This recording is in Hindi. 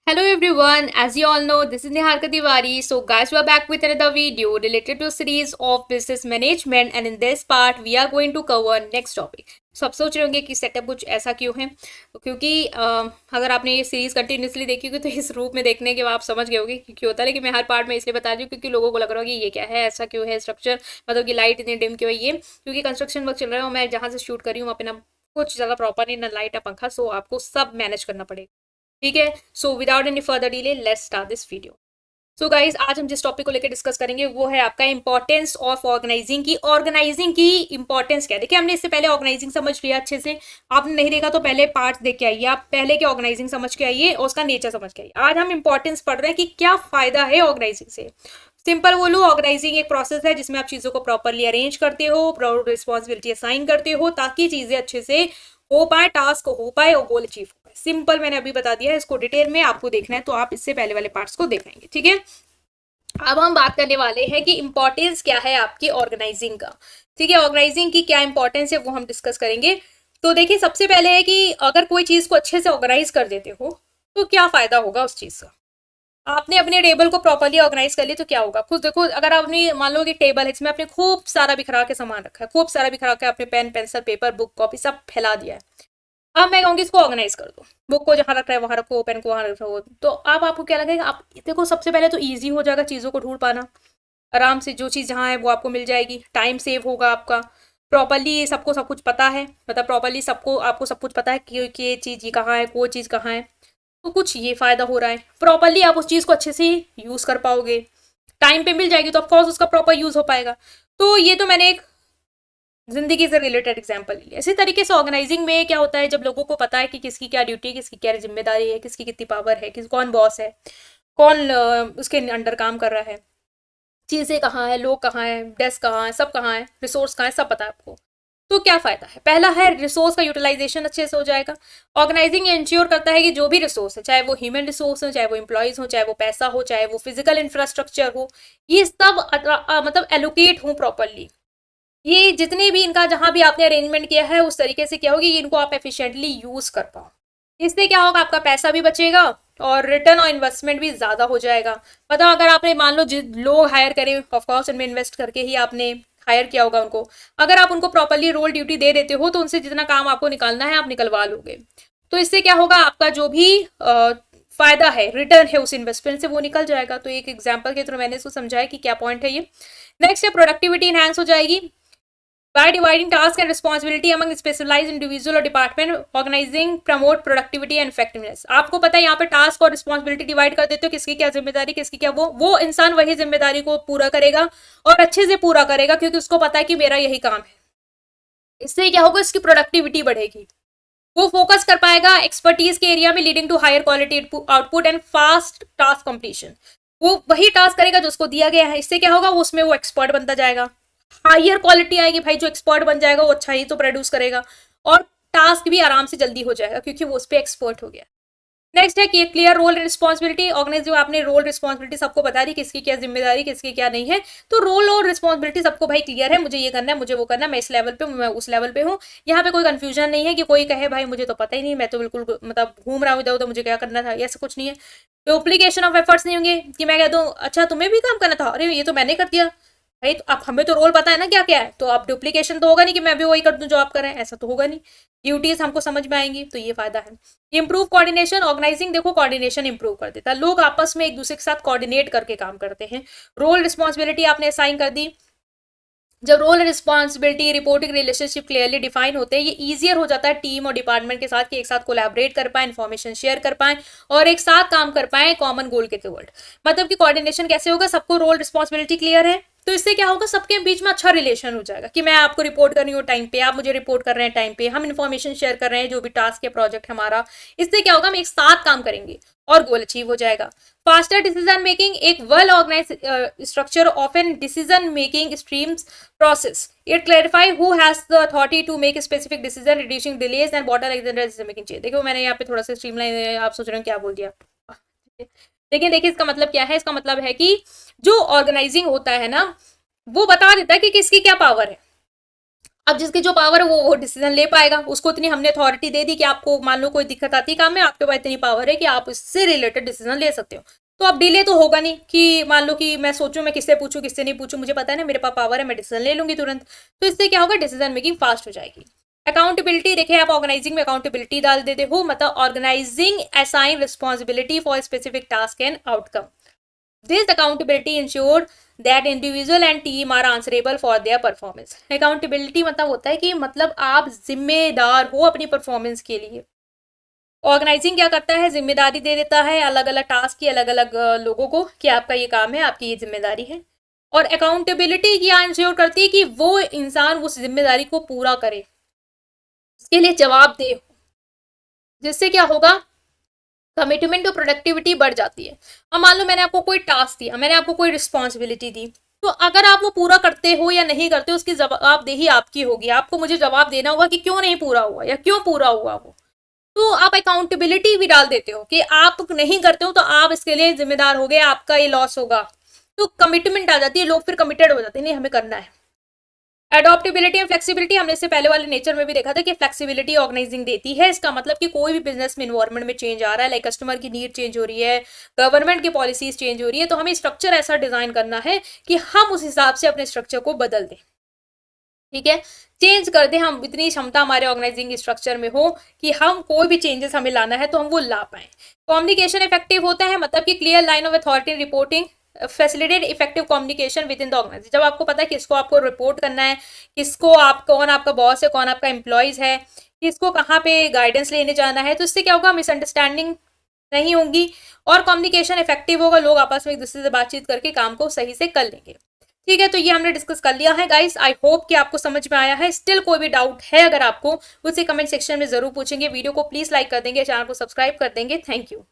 Hello everyone, as you all know, this is Niharika Tiwari. So guys, we are back with another video related to series of business management and in this part we are going to cover next topic. So आप सोच रहे होंगे कि सेटअप कुछ ऐसा क्यों है, तो क्योंकि अगर आपने ये सीरीज कंटिन्यूसली देखी होगी तो इस रूप में देखने के बाद आप समझ गए होगे कि क्यों होता है, लेकिन मैं हर पार्ट में इसलिए बता रही हूँ क्योंकि लोगों को लग रहा होगा कि ये क्या है, ऐसा क्यों है स्ट्रक्चर, मतलब कि लाइट इतनी डिम क्यों है ये, क्योंकि कंस्ट्रक्शन वर्क चल रहा है और मैं जहाँ से शूट कर रही हूँ वहाँ पे ना कुछ ज़्यादा प्रॉपर नहीं, ना लाइट ना पंखा, सो आपको सब मैनेज करना पड़ेगा। ठीक है, so without any further delay let's start this video. So guys, आज हम जिस टॉपिक को लेकर डिस्कस करेंगे वो है आपका इंपॉर्टेंस ऑफ ऑर्गेनाइजिंग की इंपॉर्टेंस क्या है। देखिए, हमने इससे पहले ऑर्गेनाइजिंग समझ लिया अच्छे से। आपने नहीं देखा तो पहले पार्ट देख के आइए, आप पहले के ऑर्गेनाइजिंग समझ के आइए और उसका नेचर समझ के आइए। आज हम इंपॉर्टेंस पढ़ रहे हैं कि क्या फायदा है ऑर्गेनाइजिंग से। सिंपल बोलो, ऑर्गेनाइजिंग एक प्रोसेस है जिसमें आप चीजों को प्रॉपरली अरेंज करते हो, रिस्पॉन्सिबिलिटी असाइन करते हो ताकि चीजें अच्छे से हो पाए, टास्क हो पाए और गोल अचीव हो पाए। सिंपल मैंने अभी बता दिया है, इसको डिटेल में आपको देखना है तो आप इससे पहले वाले पार्ट्स को देखेंगे। ठीक है, अब हम बात करने वाले हैं कि इंपॉर्टेंस क्या है आपकी ऑर्गेनाइजिंग का। ठीक है, ऑर्गेनाइजिंग की क्या इंपॉर्टेंस है वो हम डिस्कस करेंगे। तो देखिए, सबसे पहले है कि अगर कोई चीज को अच्छे से ऑर्गेनाइज कर देते हो तो क्या फायदा होगा उस चीज का। आपने अपने टेबल को प्रॉपर्ली ऑर्गेनाइज कर लिया तो क्या होगा, खुद देखो। अगर आपने मान लो कि टेबल है जिसमें आपने खूब सारा बिखरा के सामान रखा है, खूब सारा बिखरा के आपने pen pencil paper book copy सब फैला दिया है। अब मैं कहूंगी इसको ऑर्गेनाइज कर दो, बुक को जहां रख रहा है वहां रखो, पेन को वहां रखो। तो अब आपको क्या लगेगा, आप देखो सबसे पहले तो ईजी हो जाएगा चीजों को ढूंढ पाना। आराम से जो चीज जहाँ है वो आपको मिल जाएगी, टाइम सेव होगा आपका। प्रॉपरली सबको सब कुछ पता है, मतलब प्रॉपरली सबको आपको सब कुछ पता है कि ये चीज ये कहाँ है, वो चीज कहाँ है। तो कुछ ये फायदा हो रहा है, प्रॉपरली आप उस चीज को अच्छे से यूज कर पाओगे, टाइम पे मिल जाएगी तो ऑफकोर्स उसका प्रॉपर यूज हो पाएगा। तो ये तो मैंने एक जिंदगी से रिलेटेड एग्जाम्पल लिया। इसी तरीके से ऑर्गेनाइजिंग में क्या होता है, जब लोगों को पता है कि किसकी क्या ड्यूटी है, किसकी क्या जिम्मेदारी है, किसकी कितनी पावर है, कौन बॉस है, कौन उसके अंडर काम कर रहा है, चीजें कहाँ है, लोग कहाँ है, डेस्क कहाँ है, सब कहाँ है, रिसोर्स कहाँ है, सब पता है आपको। तो क्या फायदा है, पहला है रिसोर्स का यूटिलाइजेशन अच्छे से हो जाएगा। ऑर्गेनाइजिंग इंश्योर करता है कि जो भी रिसोर्स है, चाहे वो ह्यूमन रिसोर्स हो, चाहे वो एम्प्लॉयज हो, चाहे वो पैसा हो, चाहे वो फिजिकल इंफ्रास्ट्रक्चर हो, ये सब मतलब एलोकेट हो प्रॉपरली। ये जितने भी इनका जहां भी आपने अरेंजमेंट किया है उस तरीके से क्या होगी, इनको आप एफिशिएंटली यूज कर पाओ। इससे क्या होगा, आपका पैसा भी बचेगा और रिटर्न और इन्वेस्टमेंट भी ज्यादा हो जाएगा। मतलब अगर आपने मान लो लोग हायर करे, ऑफकोर्स इनमें इन्वेस्ट करके ही आपने हायर किया होगा उनको, अगर आप उनको प्रॉपरली रोल ड्यूटी दे देते हो तो उनसे जितना काम आपको निकालना है आप निकलवा लोगे। तो इससे क्या होगा, आपका जो भी फायदा है, रिटर्न है उस इन्वेस्टमेंट से, वो निकल जाएगा। तो एक एग्जाम्पल के थ्रू मैंने इसको समझाया कि क्या पॉइंट है ये। नेक्स्ट है प्रोडक्टिविटी इनहेंस हो जाएगी। By dividing task and responsibility among specialized individual और department, organizing promote productivity and effectiveness। आपको पता है यहाँ पे टास्क और रिस्पॉन्सिबिलिटी डिवाइड कर देते हो, किसकी क्या जिम्मेदारी, किसकी क्या, वो इंसान वही जिम्मेदारी को पूरा करेगा और अच्छे से पूरा करेगा क्योंकि उसको पता है कि मेरा यही काम है। इससे क्या होगा, इसकी प्रोडक्टिविटी बढ़ेगी, वो फोकस कर पाएगा एक्सपर्टीज के एरिया में, leading to higher quality output and fast task completion. वो वही टास्क करेगा जो उसको दिया गया है। इससे क्या होगा, वो उसमें वो एक्सपर्ट बनता जाएगा, हायर क्वालिटी आएगी भाई। जो एक्सपर्ट बन जाएगा वो अच्छा ही तो प्रोड्यूस करेगा और टास्क भी आराम से जल्दी हो जाएगा क्योंकि वो उस पर एक्सपर्ट हो गया। नेक्स्ट है कि clear role and responsibility. Organise जो आपने रोल रिस्पॉन्सिबिलिटी सबको बता दी, किसकी क्या जिम्मेदारी, किसकी क्या नहीं है। तो रोल और रिस्पॉन्सिबिलिटी सबको भाई क्लियर है, मुझे ये करना है, मुझे वो करना है, मैं इस लेवल पे हूँ, मैं उस लेवल पे हूँ। यहाँ पे कोई कंफ्यूजन नहीं है कि कोई कहे भाई मुझे तो पता ही नहीं, मैं तो बिल्कुल मतलब घूम रहा हूँ इधर उधर, मुझे क्या करना था, ऐसा कुछ नहीं है। डुप्लीकेशन ऑफ एफर्ट्स नहीं होंगे कि मैं कह दूँ अच्छा तुम्हें भी काम करना था, अरे ये तो मैंने कर दिया। भाई तो अब हमें तो रोल पता है ना क्या क्या है, तो अब डुप्लीकेशन तो होगा नहीं कि मैं भी वही कर दूं जो आप कर रहे हैं, ऐसा तो होगा नहीं। ड्यूटीज हमको समझ में आएंगी, तो ये फायदा है। Improve coordination. ऑर्गेनाइजिंग देखो कोऑर्डिनेशन इंप्रूव कर देता है, लोग आपस में एक दूसरे के साथ कोऑर्डिनेट करके काम करते हैं। रोल रिस्पॉन्सिबिलिटी आपने असाइन कर दी, जब role responsibility reporting relationship clearly define होते हैं, ये ईजियर हो जाता है टीम और डिपार्टमेंट के साथ कि एक साथ कोलैबोरेट कर पाए, इन्फॉर्मेशन शेयर कर पाए और एक साथ काम कर पाए कॉमन गोल के टुवर्ड। मतलब कि कोऑर्डिनेशन कैसे होगा, सबको रोल रिस्पॉन्सिबिलिटी क्लियर है तो इससे क्या होगा, सबके बीच में अच्छा रिलेशन हो जाएगा कि मैं आपको रिपोर्ट कर रही हूँ टाइम पे, आप मुझे रिपोर्ट कर रहे हैं टाइम पे, हम इन्फॉर्मेशन शेयर कर रहे हैं जो भी टास्क या प्रोजेक्ट हमारा। इससे क्या होगा, हम एक साथ काम करेंगे और गोल अचीव हो जाएगा। Faster decision making. एक well organise structure of an decision making streams process. It clarify who has the authority to make a specific decision, reducing delays and bottleneck in the decision making chain। देखो मैंने यहाँ पे थोड़ा सा स्ट्रीमलाइन, आप सोच रहे हो क्या बोल दिया। लेकिन देखिए इसका मतलब क्या है, इसका मतलब है कि जो ऑर्गेनाइजिंग होता है ना, वो बता देता है कि किसकी क्या पावर है। अब जिसकी जो पावर है वो डिसीजन ले पाएगा, उसको इतनी हमने अथॉरिटी दे दी कि आपको मान लो कोई दिक्कत आती है काम में, आपके पास इतनी पावर है कि आप इससे रिलेटेड डिसीजन ले सकते हो। तो अब डिले तो होगा नहीं कि मान लो कि मैं सोचूं मैं किससे पूछूं किससे नहीं पूछूं, मुझे पता है ना मेरे पास पावर है, मैं डिसीजन ले लूंगी तुरंत। तो इससे क्या होगा, डिसीजन मेकिंग फास्ट हो जाएगी। अकाउंटेबिलिटी देखिए, आप ऑर्गेनाइजिंग में अकाउंटेबिलिटी डाल देते हो, मतलब organising assign responsibility for specific task and outcome. This accountability ensure that individual and team are answerable for their performance. Accountability मतलब होता है कि मतलब आप जिम्मेदार हो अपनी परफॉर्मेंस के लिए। ऑर्गेनाइजिंग क्या करता है, जिम्मेदारी दे देता है अलग अलग टास्क की अलग अलग लोगों को कि आपका ये काम है, आपकी ये जिम्मेदारी है। और अकाउंटेबिलिटी क्या इंश्योर करती है कि वो इंसान उस जिम्मेदारी को पूरा करे, उसके लिए जवाब दे, जिससे क्या होगा, कमिटमेंट और प्रोडक्टिविटी बढ़ जाती है। अब मान लो मैंने आपको कोई टास्क दिया, मैंने आपको कोई रिस्पॉन्सिबिलिटी दी, तो अगर आप वो पूरा करते हो या नहीं करते हो उसकी जवाबदेही आपकी होगी। आपको मुझे जवाब देना होगा कि क्यों नहीं पूरा हुआ या क्यों पूरा हुआ वो। तो आप अकाउंटेबिलिटी भी डाल देते हो कि आप नहीं करते हो तो आप इसके लिए जिम्मेदार हो गए, आपका ये लॉस होगा। तो कमिटमेंट आ जाती है, लोग फिर कमिटेड हो जाते हैं, नहीं हमें करना है। एडॉप्टेबिलिटी एंड फ्लेक्सिबिलिटी हमने इससे पहले वाले नेचर में भी देखा था कि फ्लेक्सिबिलिटी ऑर्गेनाइजिंग देती है। इसका मतलब कि कोई भी बिजनेस में इन्वायरमेंट में चेंज आ रहा है, लाइक कस्टमर की नीड चेंज हो रही है, गवर्नमेंट की पॉलिसीज चेंज हो रही है, तो हमें स्ट्रक्चर ऐसा डिजाइन करना है कि हम उस हिसाब से अपने स्ट्रक्चर को बदल दें। ठीक है, चेंज कर दें, हम इतनी क्षमता हमारे ऑर्गेनाइजिंग स्ट्रक्चर में हो कि हम कोई भी चेंजेस हमें लाना है तो हम वो ला पाए। कम्युनिकेशन इफेक्टिव होता है, मतलब कि clear line of authority reporting facilitate effective communication within the organisation. जब आपको पता है किसको आपको रिपोर्ट करना है, किसको आप, कौन आपका बॉस है, कौन आपका एम्प्लॉयज है, किसको कहाँ पे गाइडेंस लेने जाना है, तो इससे क्या होगा, मिसअंडरस्टैंडिंग नहीं होंगी और कम्युनिकेशन इफेक्टिव होगा, लोग आपस में एक दूसरे से बातचीत करके काम को सही से कर लेंगे। ठीक है, तो ये हमने डिस्कस कर लिया है गाइस। आई होप कि आपको समझ में आया है। स्टिल कोई भी डाउट है अगर आपको, उसे कमेंट सेक्शन में जरूर पूछेंगे। वीडियो को प्लीज लाइक कर देंगे, चैनल को सब्सक्राइब कर देंगे। Thank you.